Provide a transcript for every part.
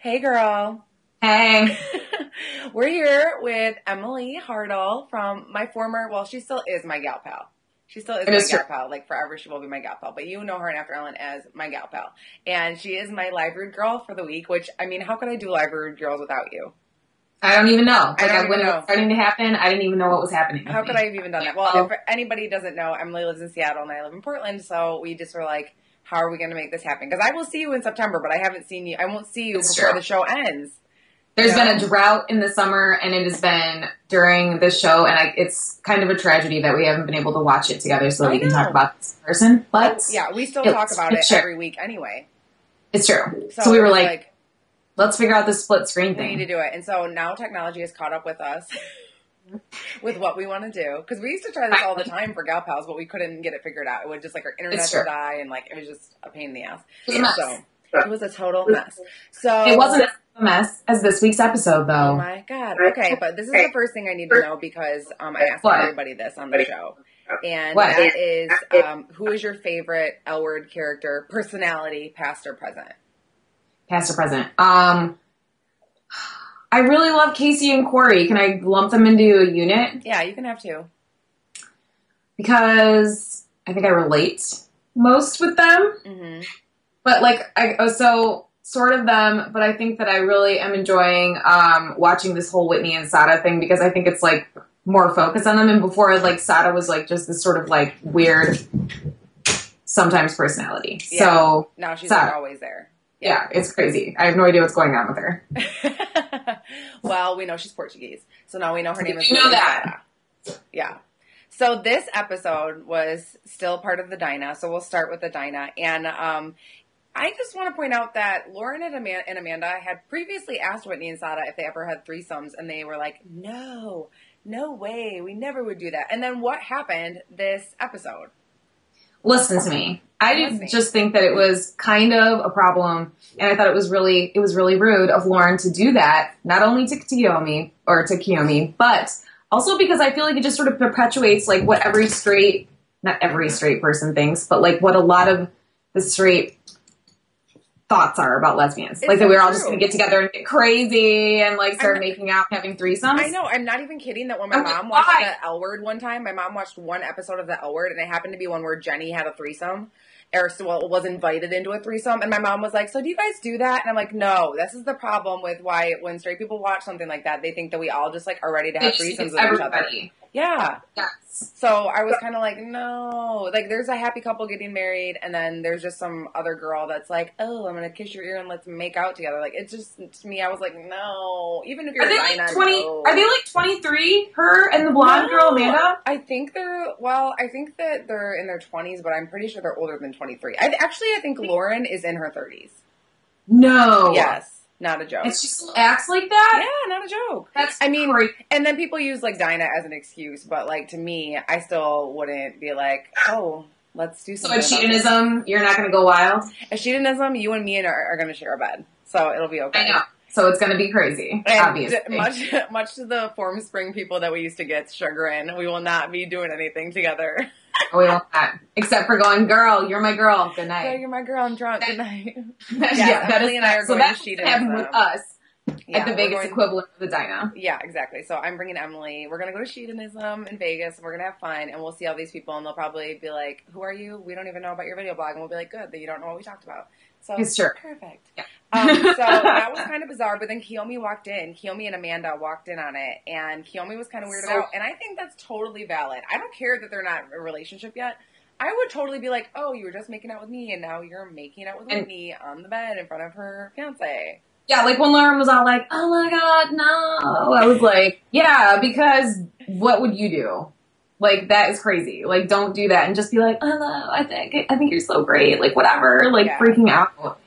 Hey, girl. Hey. We're here with Emily Hardall from my former, well, she still is my gal pal. She still is It my is true. gal pal. Like, forever she will be my gal pal. But you know her and After Ellen as my gal pal. And she is my library girl for the week, which, I mean, how could I do library girls without you? I don't even know. I don't When even it know. was starting to happen, I didn't even know what was happening. How could I have even done that? Well, if anybody doesn't know, Emily lives in Seattle and I live in Portland. So we just were like, how are we going to make this happen? Because I will see you in September, but I haven't seen you. I won't see you before the show ends. There's been a drought in the summer, and it has been during the show, and it's kind of a tragedy that we haven't been able to watch it together so that we can talk about this in person. But yeah, we still talk about it every week anyway. It's true. So we were like, let's figure out this split screen thing. We need to do it. And so now technology has caught up with us with what we want to do. Because we used to try this all the time for Gal Pals, but we couldn't get it figured out. It would just, like, our internet would die, and, like, it was just a pain in the ass. It was a mess. So it was a total mess. So it wasn't a mess as this week's episode, though. Oh, my God. Okay, but this is the first thing I need to know because I asked everybody this on the show. And that is, who is your favorite L Word character, personality, past or present? Past or present. I really love Casey and Corey. Can I lump them into a unit? Yeah, you can have two. Because I think I relate most with them. Mm-hmm. But, like, so sort of them, but I think that I really am enjoying watching this whole Whitney and Sada thing because I think it's, like, more focused on them. And before, like, Sada was, like, just this sort of, like, weird, sometimes personality. Yeah. So now she's like, always there. Yeah, it's crazy. I have no idea what's going on with her. Well, we know she's Portuguese. So now we know her name is You know that. Sada. Yeah. So this episode was still part of the Dinah. So we'll start with the Dinah. And I just want to point out that Lauren and Amanda had previously asked Whitney and Sada if they ever had threesomes. And they were like, no way. We never would do that. And then what happened this episode? Listen to me. I just think that it was kind of a problem, and I thought it was really rude of Lauren to do that, not only to Kiyomi, but also because I feel like it just sort of perpetuates like what not every straight person thinks, but like what a lot of the straight thoughts are about lesbians. Like that we're all just going to get together and get crazy and like start making out and having threesomes. I know. I'm not even kidding that when my mom watched the L Word one time, my mom watched one episode of the L Word and it happened to be one where Jenny had a threesome. Or was invited into a threesome. And my mom was like, so do you guys do that? And I'm like, no, this is the problem with why when straight people watch something like that, they think that we all just like are ready to have threesomes with each other. Yeah. Yes. So I was kind of like, no. Like, there's a happy couple getting married, and then there's just some other girl that's like, oh, I'm going to kiss your ear and let's make out together. Like, it's just, to me, I was like, no. Even if you're Are they like 23? Her and the blonde girl, Amanda? I think that they're in their 20s, but I'm pretty sure they're older than 23. I think Lauren is in her 30s. No. Yes. Not a joke. And she still acts like that? Yeah, not a joke. That's great. And then people use, like, Dinah as an excuse, but, like, to me, I still wouldn't be like, oh, let's do something. So at Sheedanism, you're not going to go wild? At Sheedanism, you and me are going to share a bed. So it'll be okay. I know. So it's going to be crazy, and obviously. Much to the Form Spring people that we used to get chagrin, we will not be doing anything together. We will not. Except for going, girl, you're my girl. Good night. Yeah, you're my girl. I'm drunk. Good night. Emily and I are going to Sheedanism. With us at the Vegas equivalent of the Dinah. Yeah, exactly. So I'm bringing Emily. We're going to go to Sheedanism in Vegas. We're going to have fun, and we'll see all these people, and they'll probably be like, who are you? We don't even know about your video blog. And we'll be like, good, that you don't know what we talked about. So it's true. Perfect. Yeah. So that was kind of bizarre, but then Kiyomi walked in. Kiyomi and Amanda walked in on it, and Kiyomi was kind of weirded out, and I think that's totally valid. I don't care that they're not in a relationship yet. I would totally be like, oh, you were just making out with me, and now you're making out with Whitney on the bed in front of her fiance. Yeah, like when Lauren was all like, oh my God, no. I was like, yeah, because what would you do? Like, that is crazy. Like, don't do that and just be like, oh, I think you're so great. Like, whatever. Like, freaking out.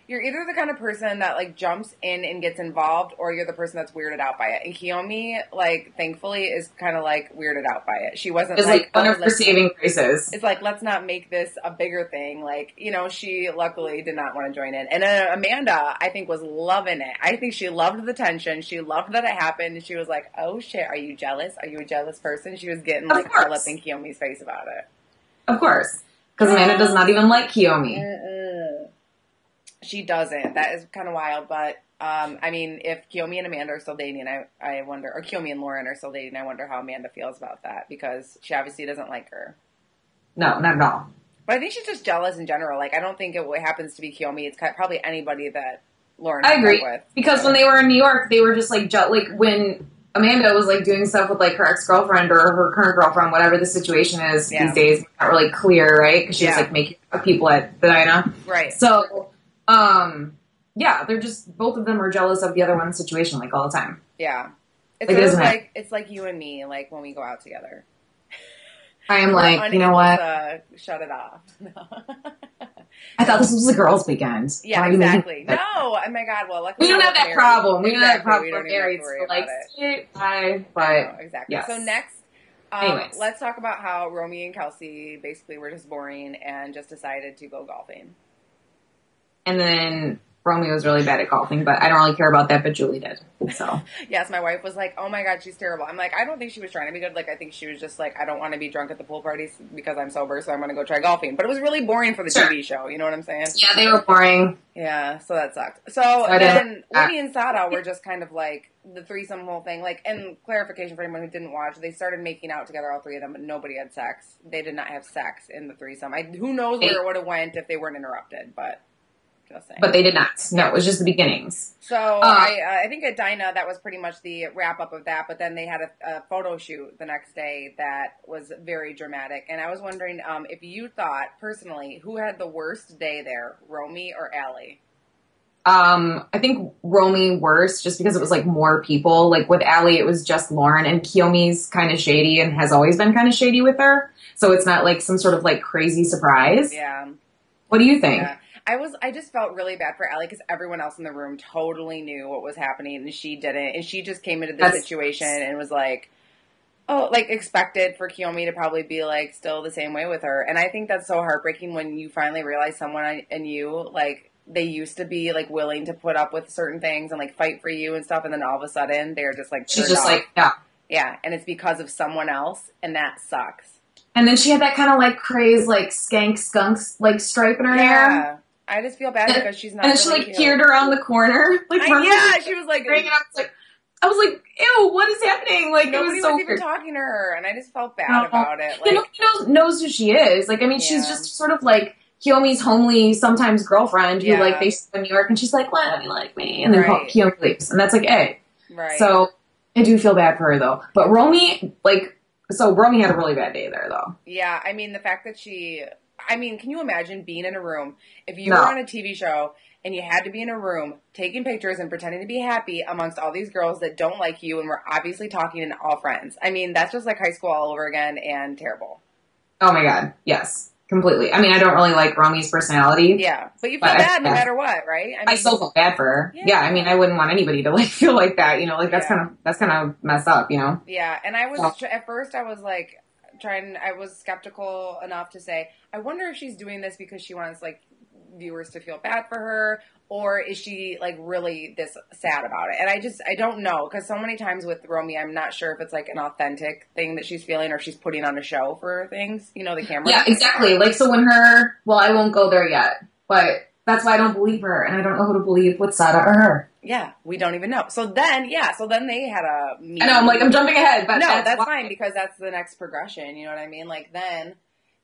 You're either the kind of person that, like, jumps in and gets involved, or you're the person that's weirded out by it. And Kiyomi, like, thankfully, is kind of, like, weirded out by it. She wasn't, like one of her saving graces. It's like, let's not make this a bigger thing. Like, you know, she luckily did not want to join in. And Amanda, I think, was loving it. I think she loved the tension. She loved that it happened. And she was like, oh, shit, are you jealous? Are you a jealous person? She was getting, like, all up in Kiyomi's face about it. Of course. Because Amanda does not even like Kiyomi. She doesn't. That is kind of wild, but I mean, if Kiyomi and Amanda are still dating, I wonder, or Kiyomi and Lauren are still dating, I wonder how Amanda feels about that, because she obviously doesn't like her. No, not at all. But I think she's just jealous in general. Like, I don't think it happens to be Kiyomi. It's probably anybody that Lauren I agree. with. Because when they were in New York, they were just like when Amanda was like doing stuff with like her ex-girlfriend or her current girlfriend, whatever the situation is these days, it's not really clear, right? Because she was like making people at the Dinah. Right. So, yeah, they're just, both of them are jealous of the other one's situation, like, all the time. Yeah. It's like, sort of it's like you and me, like, when we go out together. I am like, you know what? Shut it off. I thought this was a girls' weekend. Yeah, exactly. No! Oh, my God. Well, luckily we don't have that problem. We don't have that problem. We're married. So, like, bye. But, exactly. Yes. So, next, let's talk about how Romy and Kelsey basically were just boring and just decided to go golfing. And then Romy was really bad at golfing, but I don't really care about that, but Julie did. So yes, my wife was like, oh my God, she's terrible. I'm like, I don't think she was trying to be good. Like, I think she was just like, I don't want to be drunk at the pool parties because I'm sober, so I'm going to go try golfing. But it was really boring for the TV show. You know what I'm saying? Yeah, they were boring. Yeah, so that sucked. So then Whitney and Sada were just kind of like the threesome whole thing. Like, and clarification for anyone who didn't watch, they started making out together, all three of them, but nobody had sex. They did not have sex in the threesome. Who knows where it would have went if they weren't interrupted, but... But they did not. No, it was just the beginnings. So I think at Dinah, that was pretty much the wrap up of that. But then they had a photo shoot the next day that was very dramatic. And I was wondering if you thought, personally, who had the worst day there, Romy or Allie? I think Romy worse, just because it was like more people. Like with Allie, it was just Lauren, and Kiyomi's kind of shady and has always been kind of shady with her. So it's not like some sort of like crazy surprise. Yeah. What do you think? Yeah. I just felt really bad for Allie because everyone else in the room totally knew what was happening and she didn't. And she just came into the situation and was like, oh, like expected for Kiyomi to probably be like still the same way with her. And I think that's so heartbreaking when you finally realize someone and you, like, they used to be like willing to put up with certain things and like fight for you and stuff. And then all of a sudden they're just like, she's just like, yeah. Yeah. And it's because of someone else. And that sucks. And then she had that kind of like craze, like skunk like stripe in her hair. I just feel bad because she's not. And then really she like peered around the corner. Like she was like, I was like, ew, what is happening? Like nobody it was so was even talking to her, and I just felt bad about it. Like, nobody knows who she is. Like, I mean, she's just sort of like Kiyomi's homely, sometimes girlfriend who like they in New York, and she's like, why don't you like me? And then Kiyomi leaves, and that's like, hey, right. So I do feel bad for her though. But Romy, Romy had a really bad day there though. Yeah, I mean the fact that can you imagine being in a room, if you were on a TV show and you had to be in a room taking pictures and pretending to be happy amongst all these girls that don't like you and were obviously talking and all friends? I mean, that's just like high school all over again and terrible. Oh my God. Yes, completely. I mean, I don't really like Romy's personality. Yeah, but you feel bad no matter what, right? I mean, I still feel bad for her. Yeah, I mean, I wouldn't want anybody to like feel like that, you know, like that's kind of messed up, you know? Yeah, and I was, at first I was like, I was skeptical enough to say, I wonder if she's doing this because she wants like viewers to feel bad for her, or is she like really this sad about it? And I don't know, because so many times with Romy, I'm not sure if it's like an authentic thing that she's feeling or she's putting on a show for things, you know, the camera. Yeah, exactly. Like, so when I won't go there yet, but that's why I don't believe her, and I don't know who to believe with Sada or her. Yeah, we don't even know. So then they had a meeting. I know, I'm like, I'm jumping ahead, but no, that's fine because that's the next progression. You know what I mean? Like then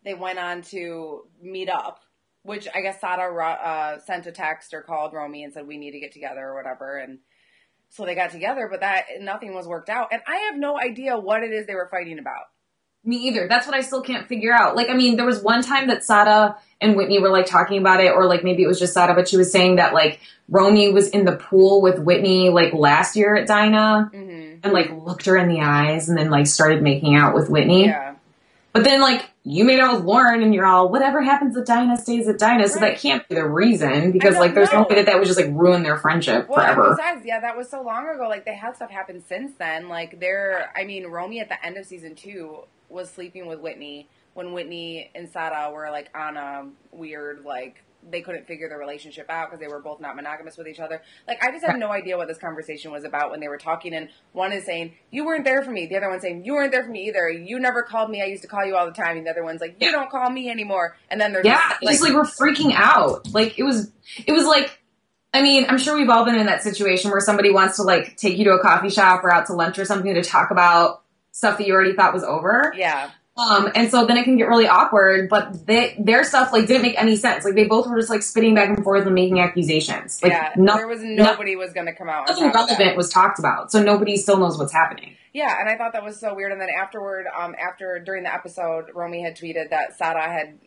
they went on to meet up, which I guess Sada sent a text or called Romy and said we need to get together or whatever, and so they got together. But nothing was worked out, and I have no idea what it is they were fighting about. Me either. That's what I still can't figure out. Like, I mean, there was one time that Sada and Whitney were like talking about it, or like maybe it was just Sada, but she was saying that like Romy was in the pool with Whitney like last year at Dinah and like looked her in the eyes and then like started making out with Whitney. Yeah. But then like you made out with Lauren and you're all, whatever happens at Dinah stays at Dinah. So that can't be the reason because like there's no way that would just like ruin their friendship forever. Besides, that was so long ago. Like they had stuff happen since then. Like Romy at the end of season 2 was sleeping with Whitney when Whitney and Sada were like on a weird like they couldn't figure their relationship out because they were both not monogamous with each other. Like, I just had no idea what this conversation was about when they were talking, and one is saying, you weren't there for me. The other one's saying, you weren't there for me either. You never called me. I used to call you all the time. And the other one's like, you don't call me anymore. And then there's just like we're freaking out. Like, it was like, I mean, I'm sure we've all been in that situation where somebody wants to, like, take you to a coffee shop or out to lunch or something to talk about stuff that you already thought was over. Yeah. And so then it can get really awkward, but their stuff, like, didn't make any sense. Like, they both were just, like, spitting back and forth and making accusations. Like, there was nobody was going to come out. Nothing relevant was talked about, so nobody still knows what's happening. Yeah, and I thought that was so weird. And then afterward, during the episode, Romy had tweeted that Sada had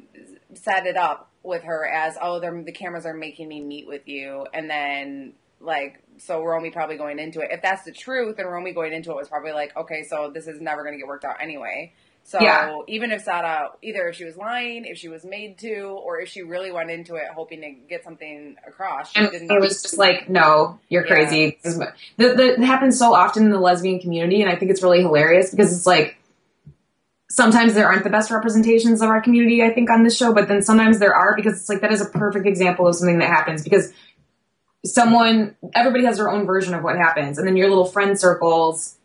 set it up with her as, oh, the cameras are making me meet with you. And then, like, so Romy probably going into it. If that's the truth, then Romy going into it was probably like, okay, so this is never going to get worked out anyway. So even if Sada, either if she was lying, if she was made to, or if she really went into it hoping to get something across, she didn't. It was just like, no, you're crazy. It happens so often in the lesbian community, and I think it's really hilarious because it's like, sometimes there aren't the best representations of our community, I think, on this show, but then sometimes there are, because it's like, that is a perfect example of something that happens, because everybody has their own version of what happens, and then your little friend circles,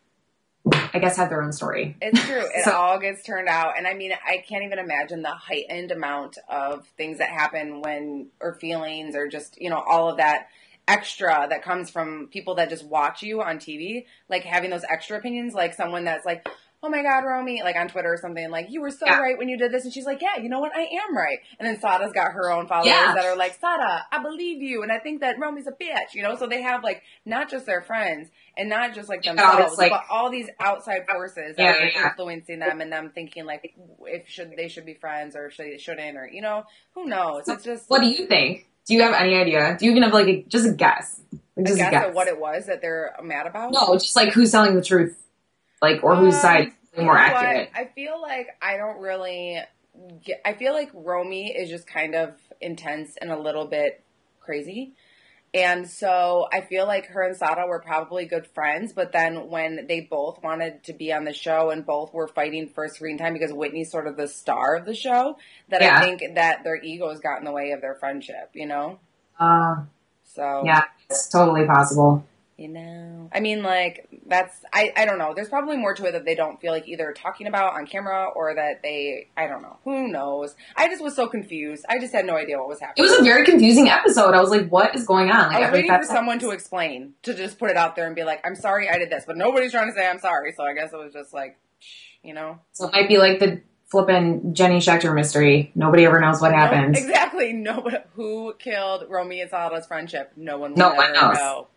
I guess, have their own story. It's true. It all gets turned out. And I mean, I can't even imagine the heightened amount of things that happen or feelings, or just, you know, all of that extra that comes from people that just watch you on TV, like having those extra opinions, like someone that's like, oh my God, Romy, like on Twitter or something, like, you were so right when you did this. And she's like, yeah, you know what? I am right. And then Sada's got her own followers that are like, Sada, I believe you. And I think that Romy's a bitch, you know? So they have, like, not just their friends and not just, like, themselves, but all these outside forces that are influencing them, and them thinking, like, they should be friends, or they shouldn't, or, you know, who knows? So it's just. What do you think? Do you have any idea? Do you even have, like, just a guess? Like, a guess at what it was that they're mad about? No, just, like, who's telling the truth. Like, or whose side is more accurate. I feel like I feel like Romy is just kind of intense and a little bit crazy. And so I feel like her and Sada were probably good friends, but then when they both wanted to be on the show and both were fighting for screen time because Whitney's sort of the star of the show, that I think that their egos got in the way of their friendship, you know? So yeah, it's totally possible. You know, I mean, like, I don't know. There's probably more to it that they don't feel like either talking about on camera, or that I don't know. Who knows? I just was so confused. I just had no idea what was happening. It was a very confusing episode. I was like, what is going on? Like, I was waiting for someone to explain, to just put it out there and be like, I'm sorry I did this, but nobody's trying to say I'm sorry. So I guess it was just like, you know. So it might be like the flippin' Jenny Schechter mystery. Nobody ever knows what happened. Exactly. Nobody. Who killed Romy and Sada's friendship? No one will ever know.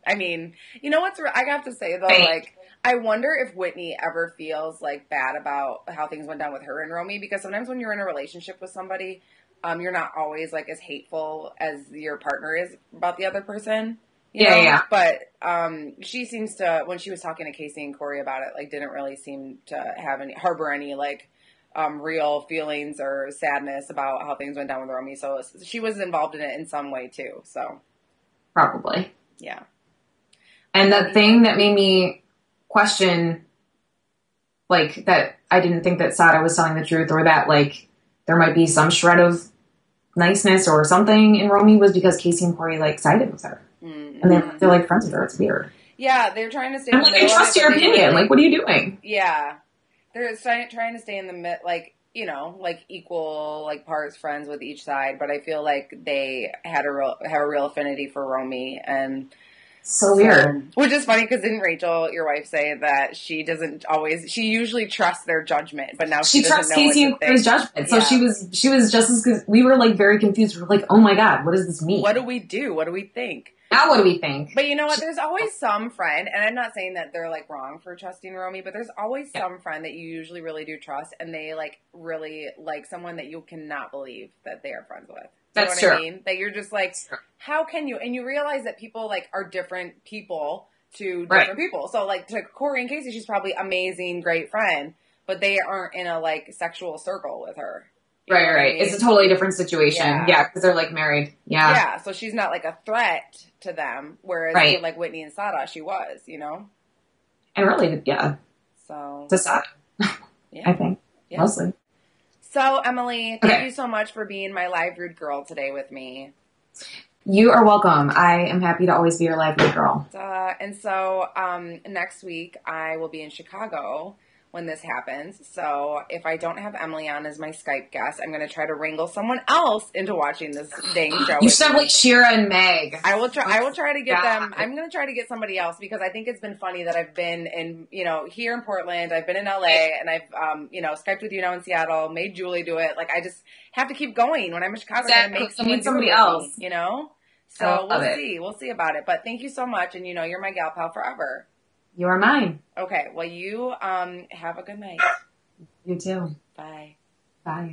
I mean, you know what's, I have to say though, like, I wonder if Whitney ever feels like bad about how things went down with her and Romy, because sometimes when you're in a relationship with somebody, you're not always like as hateful as your partner is about the other person. You know? But she seems to, when she was talking to Casey and Corey about it, like, didn't really seem to harbor any like real feelings or sadness about how things went down with Romy. So she was involved in it in some way too. So probably, yeah. And the thing that made me question, like, that I didn't think that Sada was telling the truth, or that, like, there might be some shred of niceness or something in Romy, was because Casey and Corey, like, sided with her. Mm-hmm. And they're, like, friends with her. It's weird. Yeah, they're trying to stay in the middle. I trust your opinion. Like, what are you doing? Yeah. They're trying to stay in the mid, like, you know, like, equal, like, parts friends with each side. But I feel like they have a real affinity for Romy, and so weird. Which is funny, because didn't Rachel, your wife, say that she usually trusts their judgment, but now she trusts Casey and Corey's judgment. So she was just as good. We were, like, very confused. We were like, oh my God, what does this mean? What do we do? What do we think? Now what do we think? But you know what? There's always some friend, and I'm not saying that they're, like, wrong for trusting Romy, but there's always some friend that you usually really do trust, and they, like, really like someone that you cannot believe that they are friends with. That's true. I mean? That you're just like, how can you? And you realize that people, like, are different people to different people. So, like, to Corey and Casey, she's probably amazing, great friend, but they aren't in a, like, sexual circle with her. Right. I mean? It's a totally different situation. Yeah, because they're, like, married. Yeah, so she's not, like, a threat to them, whereas with, like, Whitney and Sada, she was, you know? And really, So. To Sada, I think, mostly. So, Emily, thank you so much for being my live rude girl today with me. You are welcome. I am happy to always be your live rude girl. And so next week I will be in Chicago when this happens. So if I don't have Emily on as my Skype guest, I'm going to try to wrangle someone else into watching this dang show. You should have like Shira and Meg. I will try to get them. I'm going to try to get somebody else because I think it's been funny that I've been in, here in Portland, I've been in LA, and I've, Skyped with you now in Seattle, made Julie do it. Like I just have to keep going. When I'm in Chicago, I'm going to make somebody else, So we'll see about it. But thank you so much. And you're my gal pal forever. You are mine. Okay. Well, you have a good night. You too. Bye. Bye.